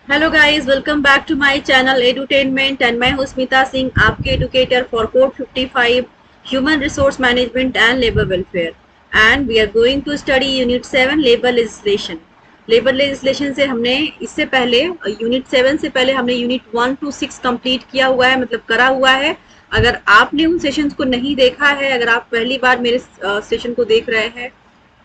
Hello guys, welcome back to my channel edutainment and मैं हूं स्मिता सिंह, आपके educator for code 55 human resource management and labour welfare. And we are going to study unit 7 labour legislation. Labour legislation से हमने इससे पहले unit 7 से पहले हमने यूनिट 1 to 6 कंप्लीट किया हुआ है, मतलब करा हुआ है। अगर आपने उन सेशंस को नहीं देखा है, अगर आप पहली बार मेरे सेशन को देख रहे हैं,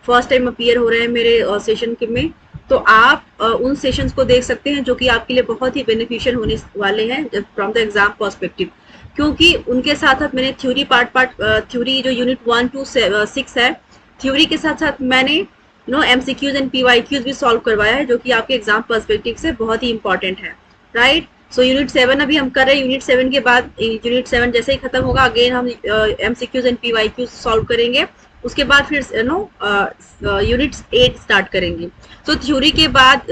फर्स्ट टाइम अपीयर हो रहे हैं मेरे सेशन में, तो आप उन सेशंस को देख सकते हैं जो कि आपके लिए बहुत ही बेनिफिशियल होने वाले हैं फ्रॉम द एग्जाम पर्सपेक्टिव। क्योंकि उनके साथ साथ मैंने थ्योरी थ्योरी जो यूनिट 1 to 6 है, थ्योरी के साथ साथ मैंने एमसीक्यूज एंड पीवाईक्यूज भी सॉल्व करवाया है, जो कि आपके एग्जाम पर्सपेक्टिव से बहुत ही इंपॉर्टेंट है। राइट, सो यूनिट 7 अभी हम कर रहे हैं। यूनिट 7 के बाद यूनिट 7 जैसे ही खत्म होगा, अगेन हम एमसीक्यूज एंड पीवाईक्यूज सॉल्व करेंगे। उसके बाद फिर यूनिट 8 स्टार्ट करेंगे। तो थ्योरी के बाद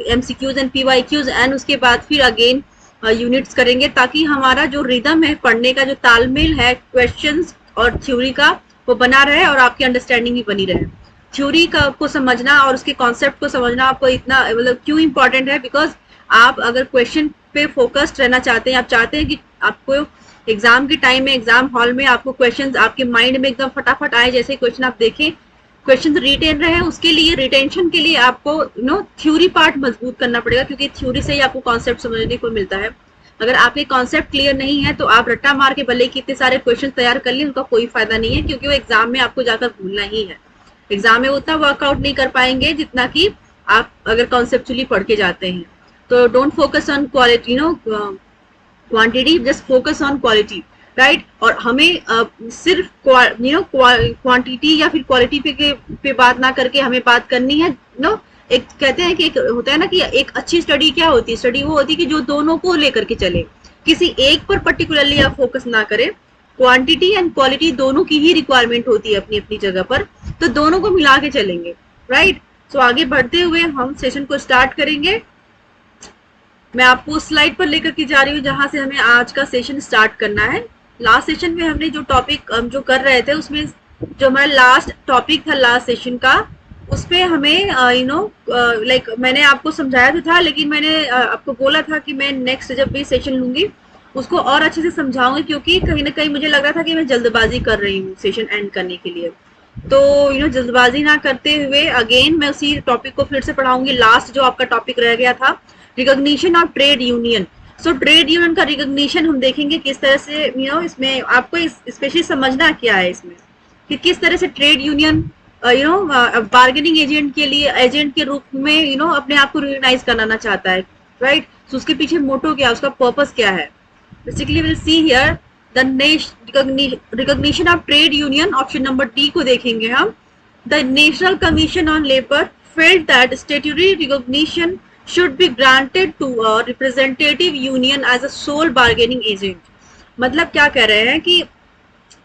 एमसीक्यूज एंड पीवाईक्यूज एंड उसके बाद फिर अगेन यूनिट्स करेंगे, ताकि हमारा जो रिदम है, पढ़ने का जो तालमेल है क्वेश्चंस और थ्योरी का, वो बना रहे और आपकी अंडरस्टैंडिंग भी बनी रहे। थ्योरी का को समझना और उसके कॉन्सेप्ट को समझना आपको इतना मतलब क्यों इंपॉर्टेंट है, बिकॉज आप अगर क्वेश्चन पे फोकस्ड रहना चाहते हैं, आप चाहते हैं कि आपको एग्जाम के टाइम में, एग्जाम हॉल में आपको क्वेश्चंस आपके माइंड में एकदम फटाफट आए, जैसे क्वेश्चन आप देखें, क्वेश्चन रिटेन रहे, उसके लिए रिटेंशन के लिए आपको थ्योरी पार्ट मजबूत करना पड़ेगा, क्योंकि थ्योरी से ही आपको कॉन्सेप्ट समझने को मिलता है। अगर आपके कॉन्सेप्ट क्लियर नहीं है तो आप रट्टा मार के भले कितने सारे क्वेश्चन तैयार कर लिए, उनका कोई फायदा नहीं है, क्योंकि वो एग्जाम में आपको जाकर भूलना ही है। एग्जाम में उतना वर्कआउट नहीं कर पाएंगे जितना कि आप अगर कॉन्सेप्चुअली पढ़ के जाते हैं। तो don't focus on quality quantity, just focus on quality. Right, और हमें सिर्फ क्वांटिटी या फिर क्वालिटी पे बात ना करके हमें बात करनी है एक कहते हैं कि एक होता है ना कि एक अच्छी स्टडी क्या होती है, स्टडी वो होती है कि जो दोनों को लेकर के चले, किसी एक पर पर्टिकुलरली आप फोकस ना करें। क्वांटिटी एंड क्वालिटी दोनों की ही रिक्वायरमेंट होती है अपनी अपनी जगह पर, तो दोनों को मिला के चलेंगे। राइट, सो आगे बढ़ते हुए हम सेशन को स्टार्ट करेंगे। मैं आपको स्लाइड पर लेकर के जा रही हूँ जहां से हमें आज का सेशन स्टार्ट करना है। लास्ट सेशन में हमने जो टॉपिक जो कर रहे थे, उसमें जो हमारा लास्ट टॉपिक था लास्ट सेशन का, उस पे हमें लाइक मैंने आपको समझाया तो था, लेकिन मैंने आपको बोला था कि मैं नेक्स्ट जब भी सेशन लूंगी उसको और अच्छे से समझाऊंगी, क्योंकि कहीं ना कहीं मुझे लग रहा था कि मैं जल्दबाजी कर रही हूँ सेशन एंड करने के लिए। तो जल्दबाजी ना करते हुए अगेन मैं उसी टॉपिक को फिर से पढ़ाऊंगी। लास्ट जो आपका टॉपिक रह गया था, recognition of trade union. So trade union का रिकॉग्निशन हम देखेंगे किस तरह से, इसमें आपको स्पेशली समझना क्या है इसमें, कि किस तरह से ट्रेड यूनियन बार्गेनिंग एजेंट के लिए, एजेंट के रूप में अपने आप को रिकॉग्नाइज कराना चाहता है। राइट, तो उसके पीछे मोटो क्या, उसका पर्पस क्या है। Basically will see here the recognition of trade union, option number D को देखेंगे हम। The national commission on labour felt that statutory recognition should be granted to a representative union as a sole bargaining agent। मतलब क्या कह रहे हैं कि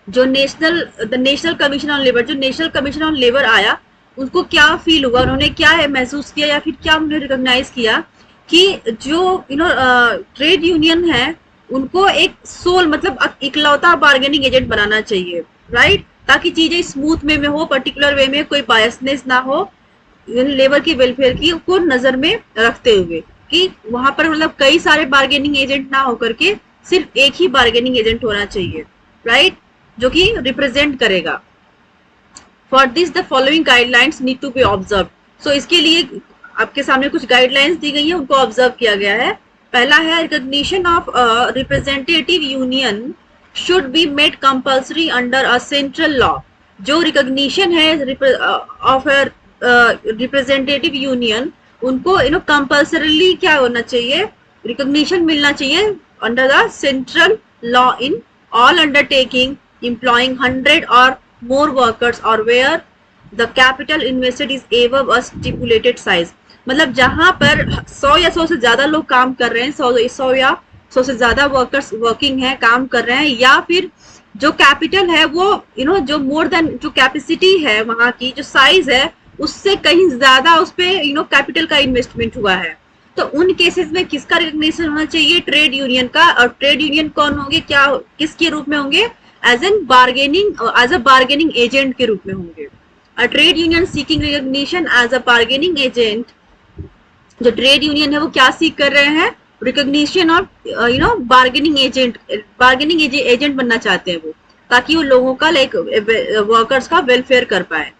जो the national commission on labour, जो नेशनल कमीशन ऑन लेबर आया, उनको क्या फील हुआ, उन्होंने क्या है महसूस किया या फिर क्या उन्होंने रिकॉग्नाइज किया कि जो ट्रेड यूनियन है उनको एक सोल मतलब इकलौता बार्गेनिंग एजेंट बनाना चाहिए। राइट, ताकि चीजें स्मूथ में हो, पर्टिकुलर वे में कोई बायसनेस ना हो, लेबर की वेलफेयर की को नजर में रखते हुए, कि वहां पर मतलब कई सारे बार्गेनिंग एजेंट ना होकर के सिर्फ एक ही बार्गेनिंग एजेंट होना चाहिए। राइट, जो कि रिप्रेजेंट करेगा। For this the following guidelines need to be observe. So इसके लिए आपके सामने कुछ गाइडलाइंस दी गई है, उनको ऑब्जर्व किया गया है। पहला है recognition of representative union should be made compulsory under a central law. जो रिकॉग्निशन है ऑफ रिप्रेजेंटेटिव यूनियन, उनको कंपल्सरीली क्या होना चाहिए, रिकॉग्निशन मिलना चाहिए under the central law in all undertaking employing 100 or more workers or where the capital invested is above a stipulated size। मतलब जहां पर 100 या 100 से ज्यादा लोग काम कर रहे हैं, 100 या 100 से ज्यादा वर्कर्स वर्किंग है, काम कर रहे हैं, या फिर जो कैपिटल है वो जो मोर देन जो कैपेसिटी है वहां की, जो साइज है उससे कहीं ज्यादा उस पे कैपिटल का इन्वेस्टमेंट हुआ है, तो उन केसेस में किसका रिकॉग्निशन होना चाहिए, ट्रेड यूनियन का। और ट्रेड यूनियन कौन होंगे, क्या किसके रूप में होंगे, एज अ बार्गेनिंग एजेंट के रूप में होंगे। A trade union seeking recognition as a bargaining agent जो ट्रेड यूनियन है वो क्या सीख कर रहे हैं, रिकॉग्निशन ऑफ बार्गेनिंग एजेंट बनना चाहते हैं वो, ताकि वो लोगों का लाइक वर्कर्स का वेलफेयर कर पाए।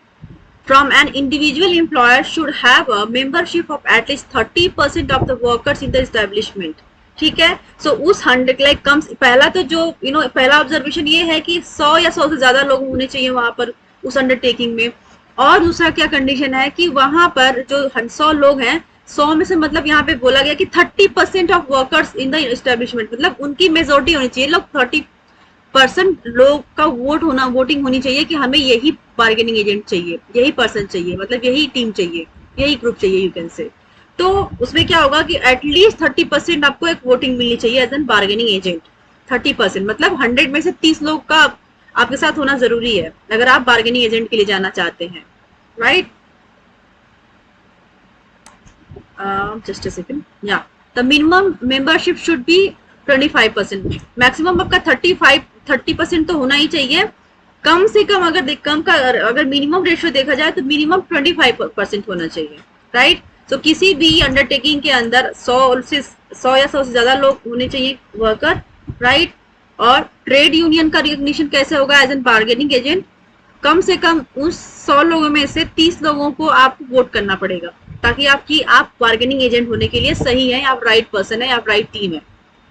From an individual employer should have a membership of at least 30% of the workers in the establishment। ठीक है, सो उस 100 लाइक कम, पहला तो जो पहला ऑब्जर्वेशन ये है कि 100 या 100 से ज्यादा लोग होने चाहिए वहां पर उस अंडरटेकिंग में। और दूसरा क्या कंडीशन है कि वहां पर जो 100 लोग हैं, 100 में से मतलब यहाँ पे बोला गया कि 30% of workers in the establishment, मतलब उनकी मेजोरिटी होनी चाहिए, लोग 30% लोग का वोटिंग होनी चाहिए कि हमें यही बार्गेनिंग एजेंट चाहिए, यही पर्सन चाहिए, मतलब यही टीम चाहिए, यही ग्रुप चाहिए यू कैन से। तो उसमें क्या होगा कि एटलीस्ट 30% आपको एक वोटिंग मिलनी चाहिए एज एन बार्गेनिंग एजेंट। 30% मतलब 100 में से 30 लोग का आपके साथ होना जरूरी है अगर आप बार्गेनिंग एजेंट के लिए जाना चाहते हैं, राइट। जस्ट अ सेकंड, या the minimum membership should be 25%, maximum आपका 30% तो होना ही चाहिए। कम से कम अगर मिनिमम रेशियो देखा जाए तो मिनिमम 25% होना चाहिए, राइट। तो किसी भी अंडरटेकिंग के अंदर 100 या 100 से ज्यादा लोग होने चाहिए वर्कर, राइट। और ट्रेड यूनियन का रिकॉग्निशन कैसे होगा एज एन बार्गेनिंग एजेंट, कम से कम उस 100 लोगों में से 30 लोगों को आपको वोट करना पड़ेगा, ताकि आप बार्गेनिंग एजेंट होने के लिए सही है, आप राइट पर्सन है, आप राइट टीम है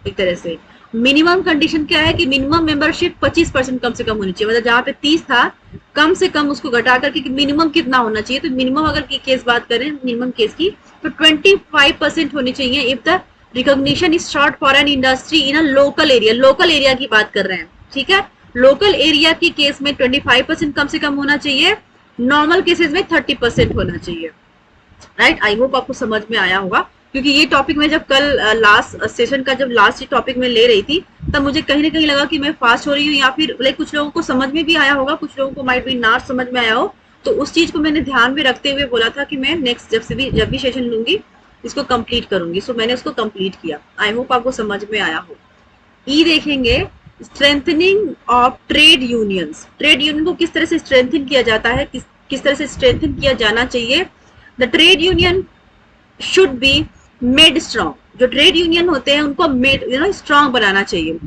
एक तरह से। मिनिमम कंडीशन क्या है कि मिनिमम मेंबरशिप 25% कम से कम होनी चाहिए, मतलब जहां पे 30 था कम से कम उसको घटा करके मिनिमम कितना होना चाहिए, तो मिनिमम अगर की केस बात करें मिनिमम केस की तो 25% होनी चाहिए if the recognition is short for an industry in a local area. Local area की बात कर रहे हैं, ठीक है। लोकल एरिया की केस में 25% कम से कम होना चाहिए, नॉर्मल केसेस में 30% होना चाहिए, राइट। आई होप आपको समझ में आया होगा, क्योंकि ये टॉपिक में जब कल लास्ट सेशन का जब लास्ट टॉपिक में ले रही थी तब मुझे कहीं ना कहीं लगा कि मैं फास्ट हो रही हूँ, या फिर लाइक कुछ लोगों को समझ में भी आया होगा, कुछ लोगों को माइट भी ना समझ में आया हो, तो उस चीज को मैंने ध्यान में रखते हुए बोला था कि मैं नेक्स्ट जब भी सेशन लूंगी इसको कंप्लीट करूंगी। सो मैंने उसको कंप्लीट किया, आई होप आपको समझ में आया हो। ई देखेंगे, strengthening of trade unions. Trade union को किस तरह से स्ट्रेंथन किया जाता है, किस तरह से स्ट्रेंथन किया जाना चाहिए। The trade union should be made strong. जो ट्रेड यूनियन होते हैं उनको मेड स्ट्रॉन्ग बनाना चाहिए,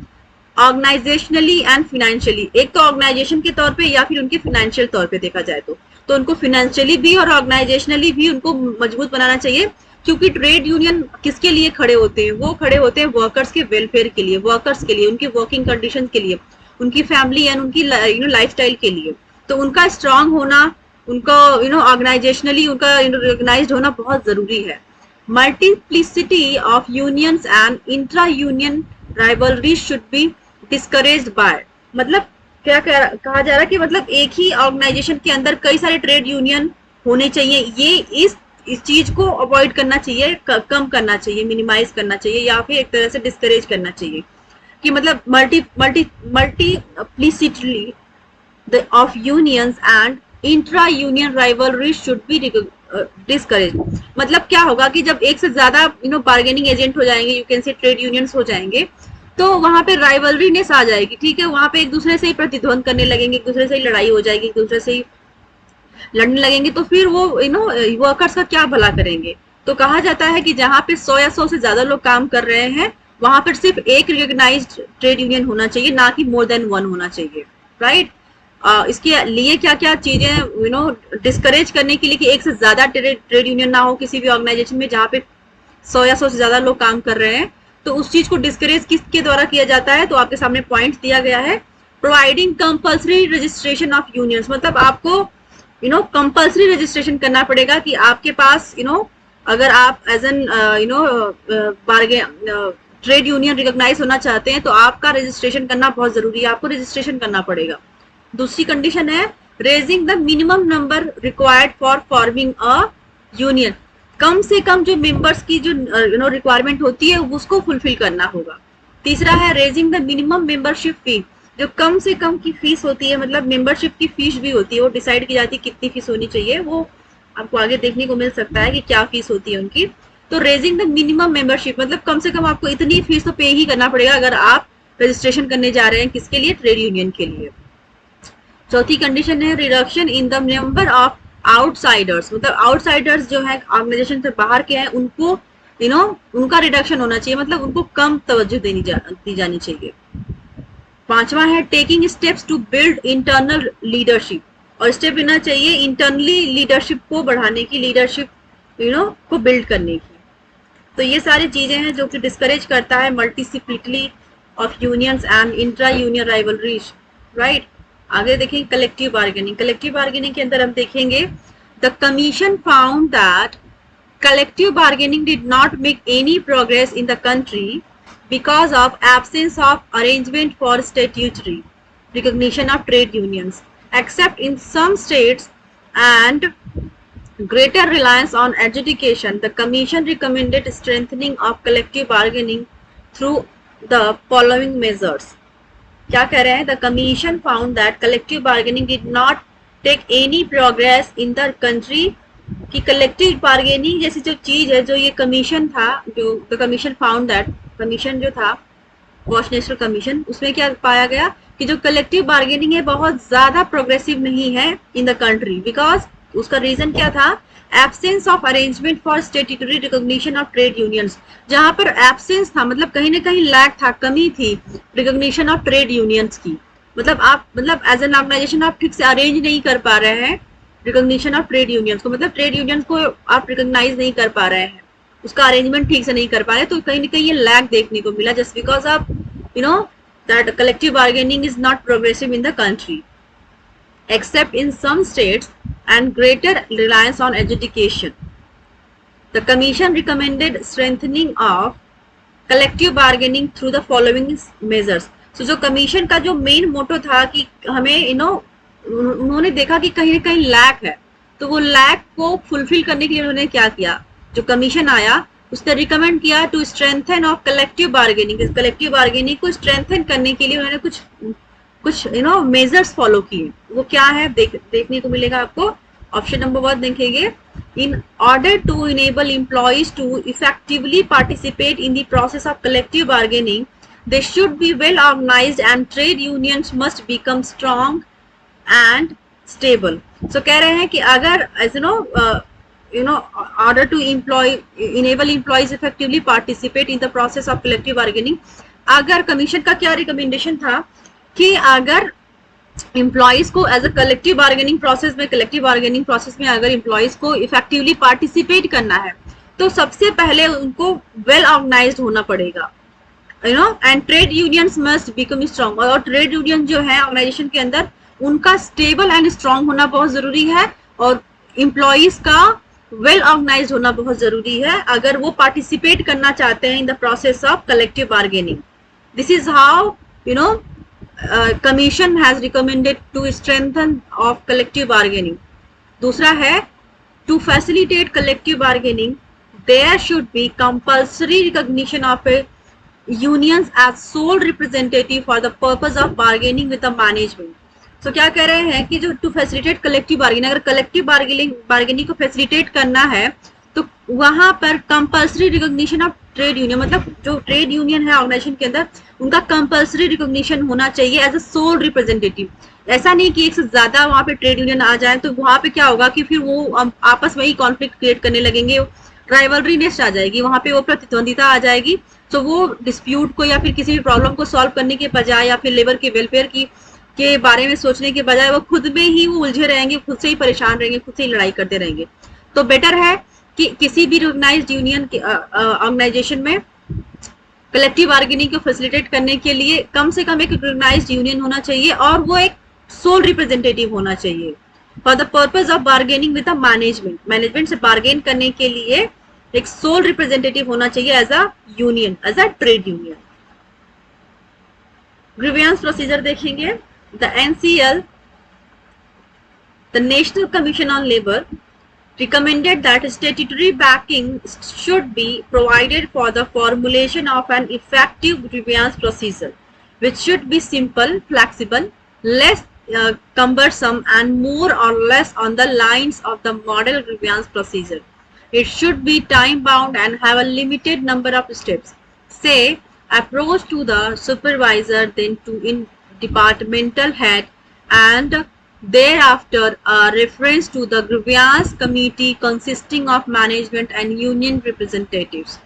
ऑर्गेनाइजेशनली एंड फिनेंशियली। एक तो ऑर्गेनाइजेशन के तौर पे या फिर उनके फिनेंशियल तौर पे देखा जाए तो उनको फिनेंशियली भी और ऑर्गेनाइजेशनली भी उनको मजबूत बनाना चाहिए, क्योंकि ट्रेड यूनियन किसके लिए खड़े होते हैं, वो खड़े होते हैं वर्कर्स के वेलफेयर के लिए, वर्कर्स के लिए, उनकी वर्किंग कंडीशन के लिए, उनकी फैमिली एंड उनकी लाइफस्टाइल के लिए। तो उनका स्ट्रांग होना, उनको ऑर्गेनाइजेशनली उनका ऑर्गेनाइज्ड होना बहुत जरूरी है। Multiplicity of unions and intra union rivalry should be discouraged by. मतलब क्या कहा जा रहा है कि मतलब एक ही ऑर्गेनाइजेशन के अंदर कई सारे ट्रेड यूनियन होने चाहिए, ये इस चीज को अवॉइड करना चाहिए, कम करना चाहिए, मिनिमाइज करना चाहिए, या फिर एक तरह से डिस्करेज करना चाहिए कि मतलब multiplicity of unions and intra union rivalry should B discourage. मतलब क्या होगा कि जब एक से ज्यादा बार्गेनिंग एजेंट हो जाएंगे, you can say trade unions हो जाएंगे, तो वहां पे राइवलरीनेस आ जाएगी, ठीक है। वहां पे एक दूसरे से ही प्रतिद्वंद करने लगेंगे, एक दूसरे से ही लड़ाई हो जाएगी, एक दूसरे से ही लड़ने लगेंगे, तो फिर वो वर्कर्स का क्या भला करेंगे। तो कहा जाता है कि जहां पे 100 या 100 से ज्यादा लोग काम कर रहे हैं वहां पर सिर्फ एक रिकॉग्नाइज्ड ट्रेड यूनियन होना चाहिए, ना कि मोर देन वन होना चाहिए, राइट। इसके लिए क्या क्या चीजें डिस्करेज करने के लिए कि एक से ज्यादा ट्रेड यूनियन ना हो किसी भी ऑर्गेनाइजेशन में जहाँ पे 100 या 100 से ज्यादा लोग काम कर रहे हैं, तो उस चीज को डिस्करेज किसके द्वारा किया जाता है, तो आपके सामने पॉइंट दिया गया है, providing compulsory registration of unions. मतलब आपको कंपल्सरी रजिस्ट्रेशन करना पड़ेगा कि आपके पास अगर आप as an trade union recognise होना चाहते हैं तो आपका रजिस्ट्रेशन करना बहुत जरूरी है, आपको रजिस्ट्रेशन करना पड़ेगा। दूसरी कंडीशन है raising the minimum number required for forming a union. कम से कम जो मेंबर्स की जो रिक्वायरमेंट होती है उसको फुलफिल करना होगा। तीसरा है raising the minimum membership fee. जो कम से कम की फीस होती है, मतलब मेंबरशिप की फीस भी होती है, वो डिसाइड की जाती है कितनी फीस होनी चाहिए, वो आपको आगे देखने को मिल सकता है कि क्या फीस होती है उनकी। तो रेजिंग द मिनिमम मेंबरशिप मतलब कम से कम आपको इतनी फीस तो पे ही करना पड़ेगा अगर आप रजिस्ट्रेशन करने जा रहे हैं, किसके लिए, ट्रेड यूनियन के लिए। चौथी कंडीशन है reduction in the number of outsiders, मतलब आउटसाइडर्स जो है ऑर्गेनाइजेशन से बाहर के हैं, उनको उनका रिडक्शन होना चाहिए, मतलब उनको कम तवज्जो दी जानी चाहिए। पांचवा है taking steps to build internal leadership, और स्टेप लेना चाहिए इंटरनली लीडरशिप को बढ़ाने की, लीडरशिप को बिल्ड करने की। तो ये सारी चीजें हैं जो कि डिस्करेज करता है multiplicity of unions and intra union rivalries, right. आगे देखेंगे कलेक्टिव बार्गेनिंग। कलेक्टिव बार्गेनिंग के अंदर हम देखेंगे the commission found that collective bargaining did not make any progress in the country because of absence of arrangement for statutory recognition of trade unions, except in some states and greater reliance on adjudication. The commission recommended strengthening of collective bargaining through the following measures. क्या कह रहे हैं? The commission found that collective bargaining did not take any progress in the country, कि collective bargaining जैसी जो चीज है, जो ये कमीशन था, जो the commission found that, commission जो था वॉश नेशनल कमीशन, उसमें क्या पाया गया कि जो कलेक्टिव बार्गेनिंग है बहुत ज्यादा प्रोग्रेसिव नहीं है इन द कंट्री, बिकॉज उसका रीजन क्या था? Absence of arrangement for statutory recognition of trade unions. जहां पर एब्सेंस था, मतलब कहीं ना कहीं लैक था, कमी थी रिकॉग्निशन ऑफ ट्रेड यूनियंस की, मतलब एज एन ऑर्गेनाइजेशन आप ठीक से अरेंज नहीं कर पा रहे हैं रिकॉग्निशन ऑफ ट्रेड यूनियंस को, मतलब ट्रेड यूनियंस को आप रिकॉग्नाइज नहीं कर पा रहे हैं, उसका अरेंजमेंट ठीक से नहीं कर पा रहे, तो कहीं ना कहीं ये लैक देखने को मिला, just because of that collective bargaining is not progressive in the country, except in some states and greater reliance on adjudication. The commission recommended strengthening of collective bargaining through the following measures. So जो commission का जो main motto था कि हमें उन्होंने देखा कि कहीं ना कहीं लैक है, तो वो लैक को फुलफिल करने के लिए उन्होंने क्या किया, जो कमीशन आया उसने रिकमेंड किया to strengthen of collective bargaining. Collective bargaining को स्ट्रेंथन करने के लिए उन्होंने कुछ मेजर्स फॉलो किए। वो क्या है देखने को मिलेगा आपको। ऑप्शन नंबर 1 देखेंगे, in order to enable employees to effectively participate in the process of collective bargaining they should be well organised and trade unions must become strong and stable. सो कह रहे हैं कि अगर order to enable employees effectively participate in the process of collective bargaining, अगर commission का क्या recommendation था कि अगर एम्प्लॉइज को as a collective bargaining process में अगर एम्प्लॉइज को इफेक्टिवली पार्टिसिपेट करना है तो सबसे पहले उनको वेल ऑर्गेनाइज्ड होना पड़ेगा, and trade unions must become strong, और ट्रेड यूनियन जो है ऑर्गेनाइजेशन के अंदर उनका स्टेबल एंड स्ट्रॉन्ग होना बहुत जरूरी है, और एम्प्लॉइज का वेल ऑर्गेनाइज्ड होना बहुत जरूरी है अगर वो पार्टिसिपेट करना चाहते हैं in the process of collective bargaining. This is how commission has recommended to strengthen of collective bargaining. दूसरा है to facilitate collective bargaining there should be compulsory recognition of a unions as sole representative for the purpose of bargaining with the management. तो क्या कह रहे हैं कि जो to facilitate collective bargaining, अगर कलेक्टिव बार्गेनिंग को फैसिलिटेट करना है तो वहां पर compulsory recognition of trade union, मतलब जो ट्रेड यूनियन है ऑर्गेनाइजेशन के अंदर उनका कंपल्सरी रिकॉग्निशन होना चाहिए एज अ सोल रिप्रेजेंटेटिव। ऐसा नहीं कि एक से ज्यादा वहां पे ट्रेड यूनियन आ जाए तो वहां पे क्या होगा कि फिर वो आपस में ही कॉन्फ्लिक्ट क्रिएट करने लगेंगे, राइवलरीनेस आ जाएगी, वहां पे वो प्रतिद्वंदिता आ जाएगी। तो वो डिस्प्यूट को या फिर किसी भी प्रॉब्लम को सॉल्व करने के बजाय या फिर लेबर के वेलफेयर के बारे में सोचने के बजाय वो खुद में ही वो उलझे रहेंगे, खुद से ही परेशान रहेंगे, खुद से ही लड़ाई करते रहेंगे। तो बेटर है कि किसी भी रिकॉग्नाइज्ड यूनियन के ऑर्गेनाइजेशन में कलेक्टिव बार्गेनिंग को फैसिलिटेट करने के लिए कम से कम एक रिकॉग्नाइज्ड यूनियन होना चाहिए और वो एक सोल रिप्रेजेंटेटिव होना चाहिए for the purpose of bargaining with the management से बार्गेन करने के लिए एक सोल रिप्रेजेंटेटिव होना चाहिए as a union, as a trade union. Grievance procedure देखेंगे। The NCL, the National Commission on Labour, recommended that statutory backing should be provided for the formulation of an effective grievance procedure, which should be simple, flexible, less cumbersome, and more or less on the lines of the model grievance procedure. It should be time-bound and have a limited number of steps. Say, approach to the supervisor, then to departmental head and Thereafter, a reference to the grievance committee consisting of management and union representatives.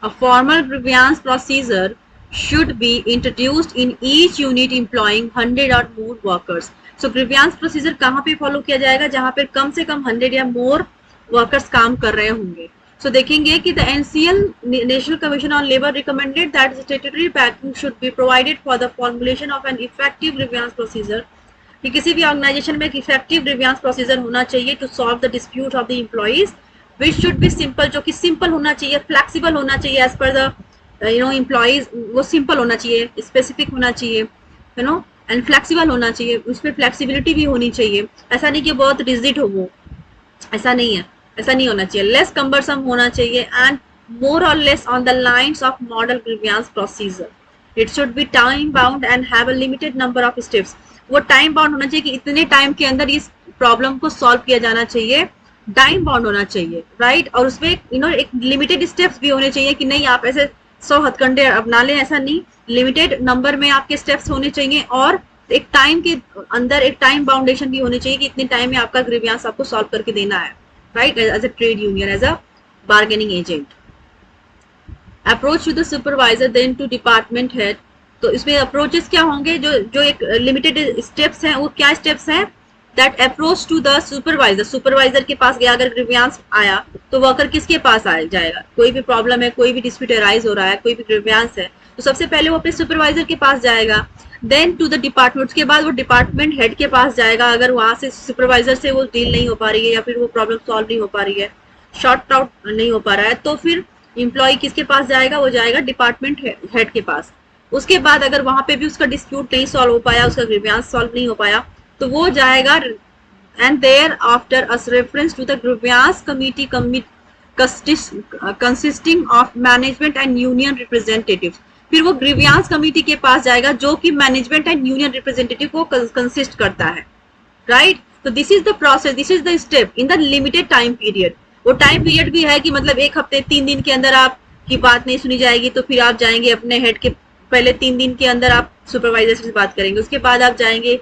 A formal grievance procedure should be introduced in each unit employing 100 or more workers. So grievance procedure कहाँ पे follow किया जाएगा? जहाँ पे कम से कम 100 या मोर workers काम कर रहे होंगे. So देखेंगे कि the NCL National Commission on Labour recommended that statutory backing should be provided for the formulation of an effective grievance procedure. कि किसी भी ऑर्गेनाइजेशन में एक इफेक्टिव ग्रीवियंस प्रोसीजर होना चाहिए to solve the dispute of the employees which should be simple, जो कि simple होना चाहिए, फ्लेक्सिबल होना चाहिए एज पर द एम्प्लॉइज. वो सिंपल होना चाहिए, स्पेसिफिक होना चाहिए, यू नो, एंड फ्लेक्सिबल होना चाहिए. उसमें फ्लेक्सिबिलिटी भी होनी चाहिए. ऐसा नहीं कि बहुत रिजिड हो वो, ऐसा नहीं है, ऐसा नहीं होना चाहिए. लेस कम्बरसम होना चाहिए एंड मोर और less on the lines of model grievance procedure. It should be time bound and have a limited number of steps. वो टाइम बाउंड होना चाहिए कि इतने टाइम के अंदर इस प्रॉब्लम को सॉल्व किया जाना चाहिए. टाइम बाउंड होना चाहिए, राइट. और उसमें एक लिमिटेड स्टेप्स भी होने चाहिए कि नहीं आप ऐसे 100 हथकंडे अपना लें, ऐसा नहीं. लिमिटेड नंबर में आपके स्टेप्स होने चाहिए और एक टाइम के अंदर एक टाइम बाउंडेशन भी होनी चाहिए कि इतने टाइम में आपका ग्रीवियंस आपको सॉल्व करके देना है, right, as a trade union, as a bargaining agent. Approach to the supervisor then to department head. तो इसमें अप्रोचेस क्या होंगे? जो एक लिमिटेड स्टेप्स हैं, वो क्या स्टेप्स हैं? That approach to the supervisor. Supervisor के पास गया, अगर ग्रीवियंस आया तो वर्कर किसके पास आ जाएगा? कोई भी प्रॉब्लम है, कोई भी डिस्प्यूट अराइज हो रहा है, कोई भी ग्रीवियंस है, तो सबसे पहले वो अपने सुपरवाइजर के पास जाएगा. देन टू द डिपार्टमेंट, उसके बाद वो डिपार्टमेंट हेड के पास जाएगा. अगर वहां से सुपरवाइजर से वो डील नहीं हो पा रही है या फिर वो प्रॉब्लम सॉल्व नहीं हो पा रही है, शॉर्ट आउट नहीं हो पा रहा है, तो फिर एम्प्लॉय किसके पास जाएगा? वो जाएगा डिपार्टमेंट हेड के पास. उसके बाद अगर वहां पे भी उसका डिस्प्यूट नहीं सॉल्व हो पाया, उसका ग्रीवियंस सॉल्व नहीं हो पाया, तो वो जाएगा and thereafter as reference to the grievance committee consisting of management and union representatives. फिर वो ग्रीवियंस कमिटी के पास जाएगा जो कि मैनेजमेंट एंड यूनियन रिप्रेजेंटेटिव को कंसिस्ट करता है, राइट. तो this is the process, this is the step in the limited time period. वो टाइम पीरियड भी है कि मतलब एक हफ्ते 3 दिन के अंदर आपकी बात नहीं सुनी जाएगी तो फिर आप जाएंगे अपने हेड के, पहले 3 दिन के अंदर आप सुपरवाइजर से बात करेंगे, उसके बाद आप जाएंगे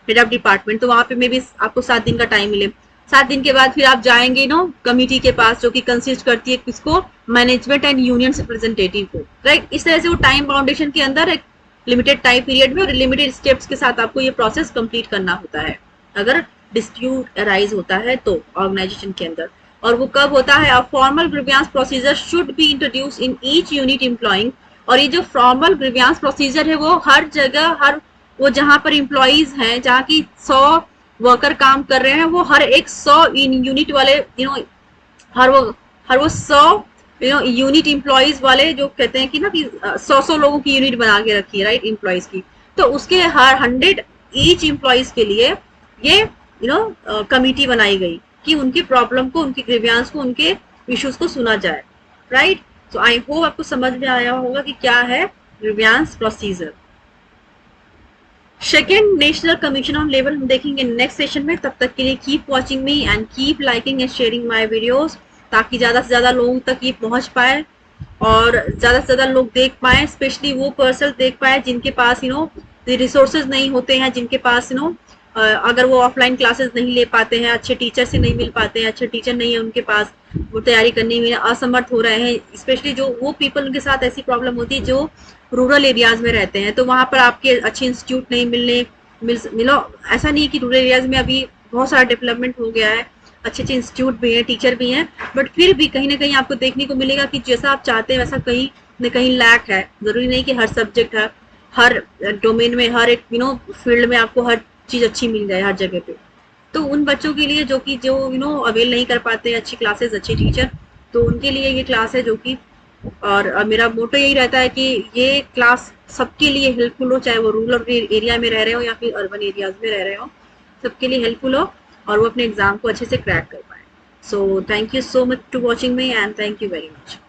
हेड ऑफ डिपार्टमेंट, तो वहां पे मे भी आपको 7 दिन का टाइम मिले. 7 दिन के बाद फिर आप जाएंगे कमिटी के पास जो कि कंसिस्ट करती है किसको? मैनेजमेंट एंड यूनियन रिप्रेजेंटेटिव को, राइट. इस तरह से वो टाइम बाउंडेशन के अंदर एक लिमिटेड टाइम पीरियड में और लिमिटेड स्टेप्स के साथ आपको ये प्रोसेस कंप्लीट करना होता है अगर डिस्प्यूट अराइज होता है तो ऑर्गेनाइजेशन के अंदर. और वो कब होता है? A formal grievance procedure should be introduce in each unit employing. और ये जो फॉर्मल ग्रीवियंस प्रोसीजर है वो हर जगह, हर वो जहां पर एम्प्लॉइज हैं, जहाँ की 100 वर्कर काम कर रहे हैं, वो हर एक 100 यूनिट वाले हर वो 100 यूनिट एम्प्लॉइज वाले जो कहते हैं कि ना कि 100 लोगों की यूनिट बना के रखी है, राइट, एम्प्लॉइज की. तो उसके हर 100 ईच एम्प्लॉइज के लिए ये कमिटी बनाई गई कि उनकी प्रॉब्लम को, उनकी ग्रीवियंस को, उनके इश्यूज को सुना जाए, राइट. सो आई होप आपको समझ में आया होगा कि क्या है grievance procedure. Second national commission on labour हम देखेंगे नेक्स्ट सेशन में. तब तक के लिए keep watching me and keep liking and sharing my videos, ताकि ज्यादा से ज्यादा लोगों तक ये पहुंच पाए और ज्यादा से ज्यादा लोग देख पाए, स्पेशली वो पर्सन देख पाए जिनके पास रिसोर्सेज नहीं होते हैं, जिनके पास अगर वो ऑफलाइन क्लासेस नहीं ले पाते हैं, अच्छे टीचर से नहीं मिल पाते हैं, अच्छे टीचर नहीं है उनके पास, वो तैयारी करने में असमर्थ हो रहे हैं, स्पेशली जो वो पीपल उनके साथ ऐसी प्रॉब्लम होती है जो रूरल एरियाज में रहते हैं, तो वहाँ पर आपके अच्छे इंस्टीट्यूट नहीं मिलो. ऐसा नहीं कि रूरल एरियाज में अभी बहुत सारा डेवलपमेंट हो गया है, अच्छे अच्छे इंस्टीट्यूट भी हैं, टीचर भी हैं, बट फिर भी कहीं ना कहीं आपको देखने को मिलेगा कि जैसा आप चाहते हैं वैसा कहीं न कहीं लैक है. जरूरी नहीं कि हर सब्जेक्ट है, हर डोमेन में, हर एक फील्ड में आपको हर चीज अच्छी मिल जाए हर जगह पे. तो उन बच्चों के लिए जो अवेल नहीं कर पाते अच्छी क्लासेस, अच्छे टीचर, तो उनके लिए ये क्लास है जो कि, और मेरा मोटो यही रहता है कि ये क्लास सबके लिए हेल्पफुल हो, चाहे वो रूरल एरिया में रह रहे हो या फिर अर्बन एरियाज में रह रहे हो, सबके लिए हेल्पफुल हो और वो अपने एग्जाम को अच्छे से क्रैक कर पाए. So thank you so much to watching me and thank you very much.